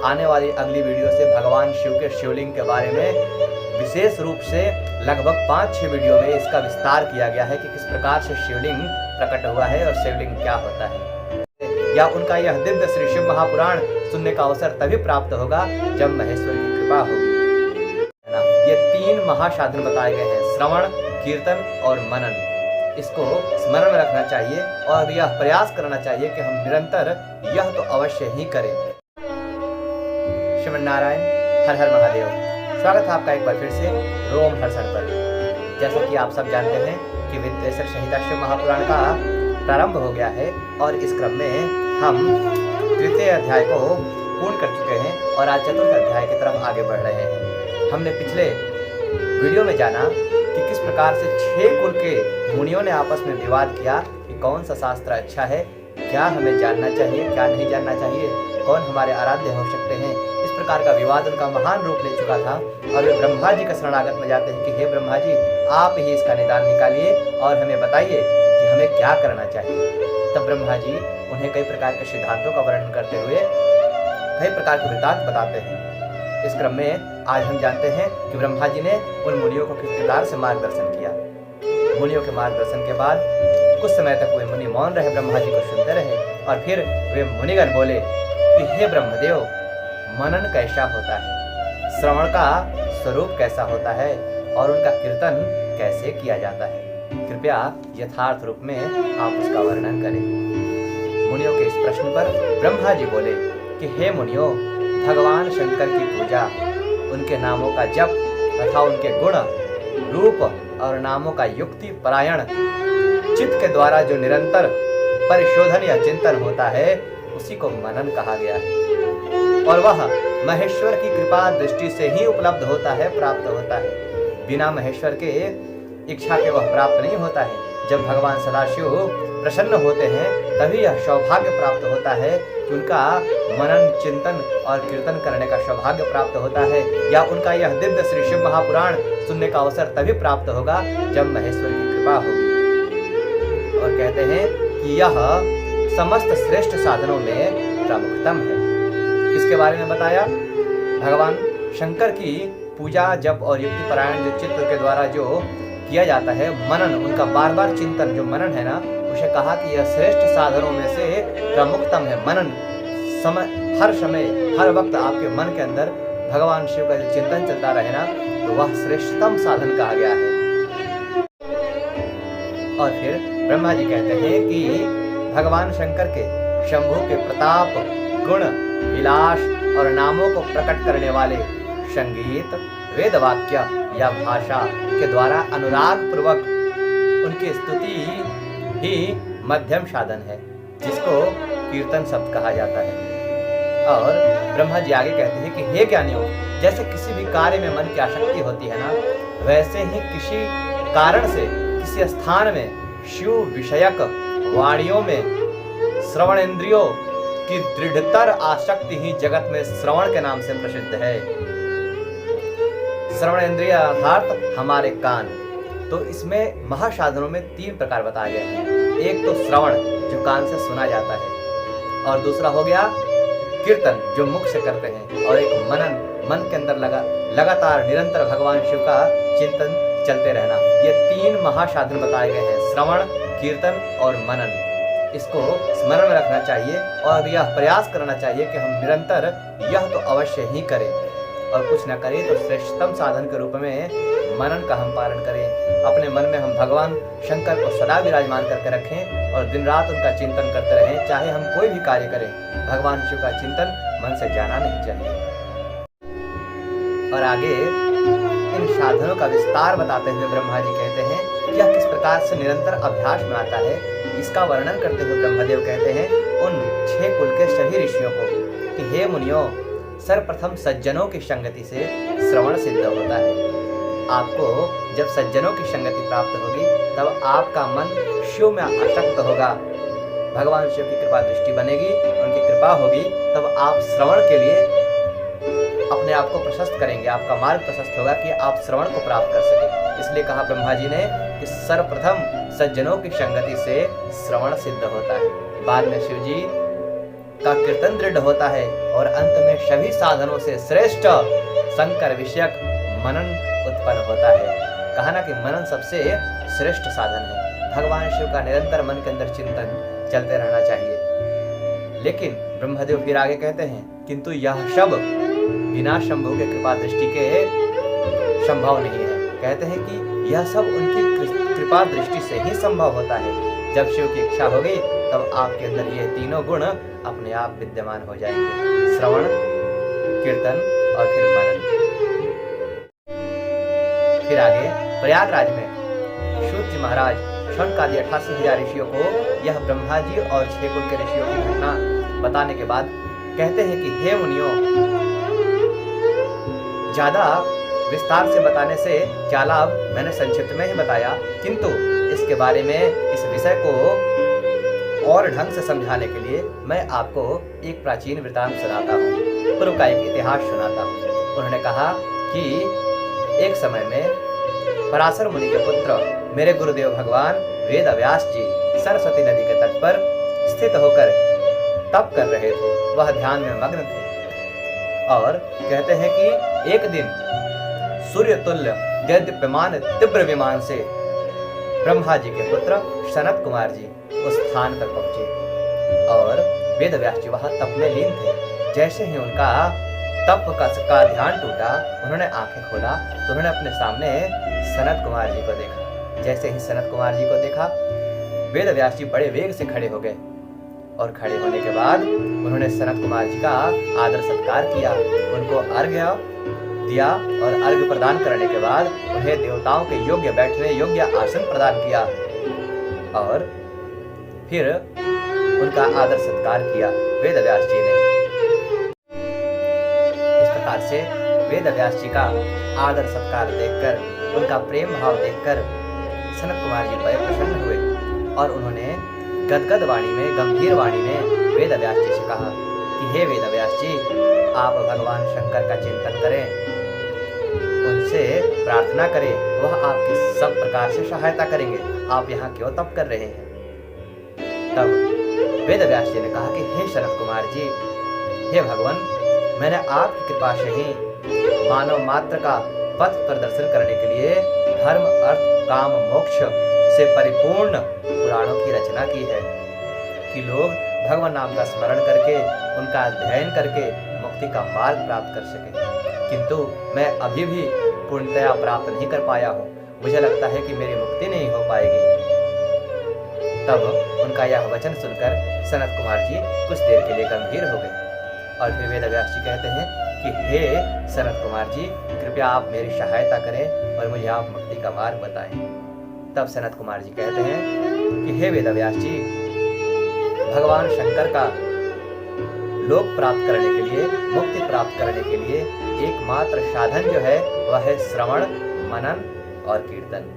आने वाली अगली वीडियो से भगवान शिव के शिवलिंग के बारे में विशेष रूप से लगभग 5-6 वीडियो में इसका विस्तार किया गया है कि किस प्रकार से शिवलिंग प्रकट हुआ है और शिवलिंग क्या होता है, या उनका यह दिव्य श्री शिव महापुराण सुनने का अवसर तभी प्राप्त होगा जब महेश्वर की कृपा होगी। ये 3 महासाधन बताए गए हैं, श्रवण, कीर्तन और मनन। इसको स्मरण में रखना चाहिए और यह प्रयास करना चाहिए कि हम निरंतर यह तो अवश्य ही करें। श्रीमन नारायण, हर हर महादेव। स्वागत है आपका एक बार फिर से रोम हर्षण पर। जैसा कि आप सब जानते हैं कि विद्वेश्वर संहिता शिव महापुराण का प्रारंभ हो गया है और इस क्रम में हम तृतीय अध्याय को पूर्ण कर चुके हैं और आज चतुर्थ अध्याय की तरफ आगे बढ़ रहे हैं। हमने पिछले वीडियो में जाना कि किस प्रकार से 6 कुल के मुनियों ने आपस में विवाद किया कि कौन सा शास्त्र अच्छा है, क्या हमें जानना चाहिए, क्या नहीं जानना चाहिए, कौन हमारे आराध्य हो सकते हैं। इस प्रकार का विवाद उनका महान रूप ले चुका था और वे ब्रह्मा जी के शरणागत में जाते हैं कि हे ब्रह्मा जी, आप ही इसका निदान निकालिए और हमें बताइए कि हमें क्या करना चाहिए। तब ब्रह्मा जी उन्हें कई प्रकार के सिद्धांतों का वर्णन करते हुए कई प्रकार के वृत्तांत बताते हैं। इस क्रम में आज हम जानते हैं कि ब्रह्मा जी ने उन मुनियों को किस प्रकार से मार्गदर्शन किया। मुनियों के मार्गदर्शन के बाद कुछ समय तक वे मुनि मौन रहे, ब्रह्मा जी को सुनते रहे और फिर वे मुनिगण बोले कि हे ब्रह्मदेव, मनन कैसा होता है, श्रवण का स्वरूप कैसा होता है और उनका कीर्तन कैसे किया जाता है, कृपया यथार्थ रूप में आप उसका वर्णन करें। मुनियों के इस प्रश्न पर ब्रह्मा जी बोले कि हे मुनियों, भगवान शंकर की पूजा, उनके नामों का जप तथा उनके गुण, रूप और नामों का युक्ति परायण चित्त के द्वारा जो निरंतर परिशोधन या चिंतन होता है उसी को मनन कहा गया है और वह महेश्वर की कृपा दृष्टि से ही उपलब्ध होता है, प्राप्त होता है। बिना महेश्वर के इच्छा के वह प्राप्त नहीं होता है। जब भगवान सदाशिव प्रसन्न होते हैं तभी यह सौभाग्य प्राप्त होता है कि उनका मनन, चिंतन और कीर्तन करने का सौभाग्य प्राप्त होता है, या उनका यह दिव्य श्री शिव महापुराण सुनने का अवसर तभी प्राप्त होगा जब महेश्वर की कृपा होगी। और कहते हैं कि यह समस्त श्रेष्ठ साधनों में प्रमुखतम है। इसके बारे में बताया, भगवान शंकर की पूजा, जप और युक्ति परायण जो चित्त के द्वारा जो किया जाता है, मनन, उनका बार बार चिंतन जो मनन है ना, उसे कहा कि यह श्रेष्ठ साधनों में से प्रमुखतम है। मनन हर समय हर वक्त आपके मन के अंदर भगवान शिव का जो चिंतन चलता रहे ना, तो वह श्रेष्ठतम साधन कहा गया है। और फिर ब्रह्मा जी कहते हैं कि भगवान शंकर के शंभु के प्रताप, गुण, विलास और नामों को प्रकट करने वाले संगीत, वेद वाक्य या भाषा के द्वारा अनुराग पूर्वक उनकी स्तुति ही मध्यम साधन है, जिसको कीर्तन शब्द कहा जाता है। और ब्रह्मा जी आगे कहते हैं कि हे ज्ञानियों, जैसे किसी भी कार्य में मन की आसक्ति होती है ना, वैसे ही किसी कारण से किसी स्थान में शिव विषयक वाणियों में श्रवण इंद्रियों की दृढ़तर आसक्ति ही जगत में श्रवण के नाम से प्रसिद्ध है। श्रवण इंद्रिय अर्थात हमारे कान। तो इसमें महासाधनों में 3 प्रकार बताए गए हैं। एक तो श्रवण जो कान से सुना जाता है, और दूसरा हो गया कीर्तन जो मुख से करते हैं, और एक मनन, मन के अंदर लगातार निरंतर भगवान शिव का चिंतन चलते रहना। ये 3 महासाधन बताए गए हैं, श्रवण, कीर्तन और मनन। इसको स्मरण में रखना चाहिए और यह प्रयास करना चाहिए कि हम निरंतर यह तो अवश्य ही करें, और कुछ न करें तो श्रेष्ठतम साधन के रूप में मनन का हम पालन करें। अपने मन में हम भगवान शंकर को सदा विराजमान करके रखें और दिन रात उनका चिंतन करते रहें। चाहे हम कोई भी कार्य करें, भगवान शिव का चिंतन मन से जाना नहीं चाहिए। और आगे इन साधनों का विस्तार बताते हुए ब्रह्मा जी कहते हैं कि यह किस प्रकार से निरंतर अभ्यास में आता है, इसका वर्णन करते हुए ब्रह्मदेव कहते हैं उन 6 कुल के सभी ऋषियों को कि हे मुनियों, सर्वप्रथम सज्जनों की संगति से श्रवण सिद्ध होता है। आपको जब सज्जनों की संगति प्राप्त होगी तब आपका मन शिव में आसक्त होगा, भगवान शिव की कृपा दृष्टि बनेगी, उनकी कृपा होगी, तब आप श्रवण के लिए अपने आप को प्रशस्त करेंगे, आपका मार्ग प्रशस्त होगा कि आप श्रवण को प्राप्त कर सके। इसलिए कहा ब्रह्मा जी ने कि सर्वप्रथम सज्जनों की संगति से श्रवण सिद्ध होता है। बाद में शिव जी का कीर्तन दृढ़ होता है और अंत में सभी साधनों से श्रेष्ठ शंकर विषयक मनन उत्पन्न होता है। कहा ना कि मनन सबसे श्रेष्ठ साधन है। भगवान शिव का निरंतर मन के अंदर चिंतन चलते रहना चाहिए। लेकिन ब्रह्मदेव फिर आगे कहते हैं, किंतु यह सब बिना शंभु के कृपा दृष्टि के संभव नहीं है। कहते हैं कि यह सब उनकी कृपा दृष्टि से ही संभव होता है। जब शिव की इच्छा होगी तब आपके अंदर ये तीनों गुण अपने आप विद्यमान हो जाएंगे, श्रवण, कीर्तन और फिर मनन। फिर आगे प्रयागराज में सूत जी महाराज शौनकादि 88,000 ऋषियों को यह ब्रह्मा जी और 6 कुल के ऋषियों की घटना बताने के बाद कहते हैं कि हे मुनियों, ज्यादा विस्तार से बताने से क्या लाभ, मैंने संक्षिप्त में ही बताया, किंतु इसके बारे में इस विषय को और ढंग से समझाने के लिए मैं आपको एक प्राचीन वृतांत सुनाता हूँ, पूर्व का एक इतिहास सुनाता हूँ। उन्होंने कहा कि एक समय में पराशर मुनि के पुत्र मेरे गुरुदेव भगवान वेद व्यास जी सरस्वती नदी के तट पर स्थित होकर तप कर रहे थे। वह ध्यान में मग्न थे और कहते हैं कि एक दिन सूर्य तुल्य देदीप्यमान तीव्र विमान से ब्रह्मा जी के पुत्र सनत कुमार जी उस स्थान पर पहुंचे और वेद व्यास जी वहां तप में लीन थे। जैसे ही उनका तप का ध्यान टूटा, उन्होंने आंखें खोला तो उन्होंने अपने सामने सनत कुमार जी को देखा। जैसे ही सनत कुमार जी को देखा, वेद व्यास जी बड़े वेग से खड़े हो गए और खड़े होने के बाद उन्होंने सनत कुमार जी का आदर सत्कार किया, उनको अर्घ्य दिया और अर्घ्य प्रदान करने के बाद उन्हें देवताओं के योग्य बैठने योग्य आसन प्रदान किया और फिर उनका आदर सत्कार किया वेद व्यास जी ने। इस प्रकार से वेद व्यास जी का आदर सत्कार देखकर, उनका प्रेम भाव देखकर सनत कुमार जी बड़े प्रसन्न हुए और उन्होंने गदगद वाणी में, गंभीर वाणी में वेद व्यास जी से कहा कि हे वेद व्यास जी, आप भगवान शंकर का चिंतन करें, उनसे प्रार्थना करें, वह आपकी सब प्रकार से सहायता करेंगे। आप यहाँ क्यों तप कर रहे हैं? तब वेद व्यास जी ने कहा कि हे सनत कुमार जी, हे भगवान, मैंने आपकी कृपा से ही मानव मात्र का पथ प्रदर्शन करने के लिए धर्म, अर्थ, काम, मोक्ष से परिपूर्ण पुराणों की रचना की है कि लोग भगवान नाम का स्मरण करके, उनका अध्ययन करके मुक्ति का मार्ग प्राप्त कर सके। किंतु मैं अभी भी पूर्णतया प्राप्त नहीं कर पाया हूँ। मुझे लगता है कि मेरी मुक्ति नहीं हो पाएगी। तब उनका यह वचन सुनकर सनत कुमार जी कुछ देर के लिए गंभीर हो गए और फिर वेद व्यास जी कहते हैं कि हे सनत कुमार जी, कृपया आप मेरी सहायता करें और मुझे आप मुक्ति का मार्ग बताएं। तब सनत कुमार जी कहते हैं कि हे वेद व्यास जी, भगवान शंकर का लोक प्राप्त करने के लिए, मुक्ति प्राप्त करने के लिए एकमात्र साधन जो है वह है श्रवण, मनन और कीर्तन।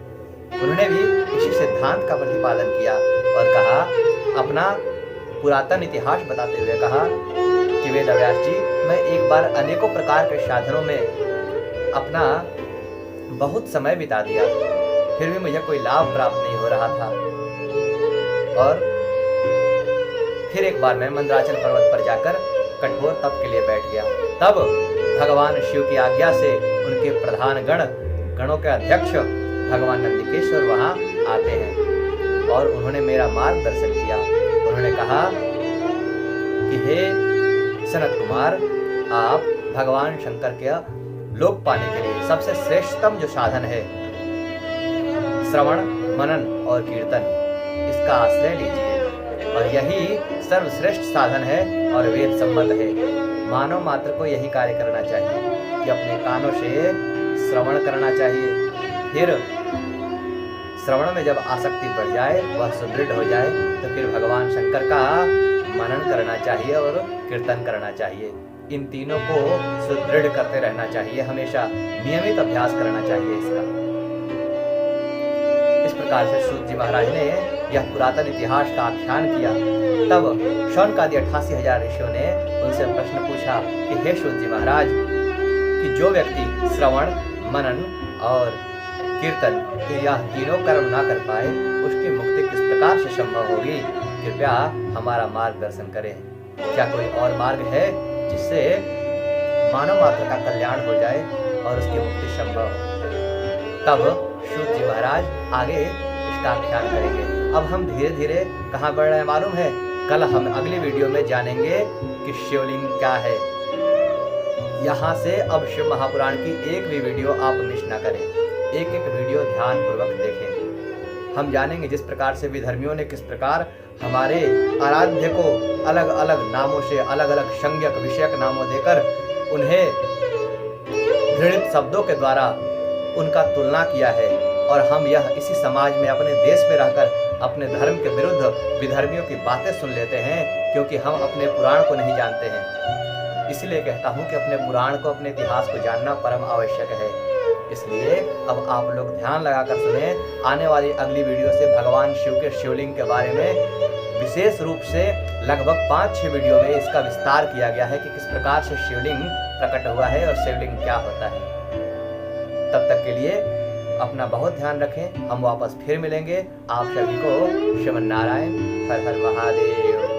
उन्होंने भी इसी सिद्धांत का प्रतिपादन किया और कहा, अपना पुरातन इतिहास बताते हुए कहा कि वेद व्यास जी, मैं एक बार अनेकों प्रकार के साधनों में अपना बहुत समय बिता दिया, फिर भी मुझे कोई लाभ प्राप्त नहीं हो रहा था। और फिर एक बार मैं मंदराचल पर्वत पर जाकर कठोर तप के लिए बैठ गया। तब भगवान शिव की आज्ञा से उनके प्रधान गणों के अध्यक्ष भगवान नंदिकेश्वर वहां आते हैं और उन्होंने मेरा मार्गदर्शन किया। उन्होंने कहा कि हे सनत कुमार, आप भगवान शंकर के लोक पाने के लिए सबसे श्रेष्ठतम जो साधन है श्रवण, मनन और कीर्तन, इसका आश्रय लीजिए और यही सर्वश्रेष्ठ साधन है और वेद सम्मत है। मानव मात्र को यही कार्य करना चाहिए कि अपने कानों से श्रवण करना चाहिए, फिर श्रवण में जब आसक्ति बढ़ जाए, वह सुदृढ़ हो जाए, तो फिर भगवान शंकर का मनन करना चाहिए और कीर्तन करना चाहिए। इन तीनों को सुदृढ़ करते रहना चाहिए, हमेशा नियमित अभ्यास करना चाहिए इसका। इस प्रकार से सूत जी महाराज ने यह पुरातन इतिहास का आख्यान किया। तब शौनकादि 88,000 ऋषियों ने उनसे प्रश्न पूछा कि हे सूत जी महाराज, कि जो व्यक्ति श्रवण, मनन और कीर्तन यह तीनों कर्म ना कर पाए, उसकी मुक्ति किस प्रकार से संभव होगी? कृपया हमारा मार्गदर्शन करें। क्या कोई और मार्ग है जिससे मानव मात्र का कल्याण हो जाए और उसकी मुक्ति संभव हो? तब सूत जी महाराज आगे इसका आख्यान करेंगे। अब हम धीरे धीरे कहाँ बढ़ रहे हैं मालूम है? कल हम अगली वीडियो में जानेंगे कि शिवलिंग क्या है। यहाँ से अब शिव महापुराण की एक भी वीडियो आप मिस ना करें, एक एक वीडियो ध्यान पूर्वक देखें। हम जानेंगे जिस प्रकार से विधर्मियों ने किस प्रकार हमारे आराध्य को अलग अलग नामों से, अलग अलग संज्ञक विषयक नामों देकर उन्हें घृणित शब्दों के द्वारा उनका तुलना किया है। और हम यह इसी समाज में अपने देश में रहकर अपने धर्म के विरुद्ध विधर्मियों की बातें सुन लेते हैं, क्योंकि हम अपने पुराण को नहीं जानते हैं। इसलिए कहता हूँ कि अपने पुराण को, अपने इतिहास को जानना परम आवश्यक है। इसलिए अब आप लोग ध्यान लगाकर सुने। आने वाली अगली वीडियो से भगवान शिव के शिवलिंग के बारे में विशेष रूप से लगभग 5-6 वीडियो में इसका विस्तार किया गया है कि किस प्रकार से शिवलिंग प्रकट हुआ है और शिवलिंग क्या होता है। तब तक के लिए अपना बहुत ध्यान रखें। हम वापस फिर मिलेंगे। आप सभी को शिव नारायण, हर हर महादेव।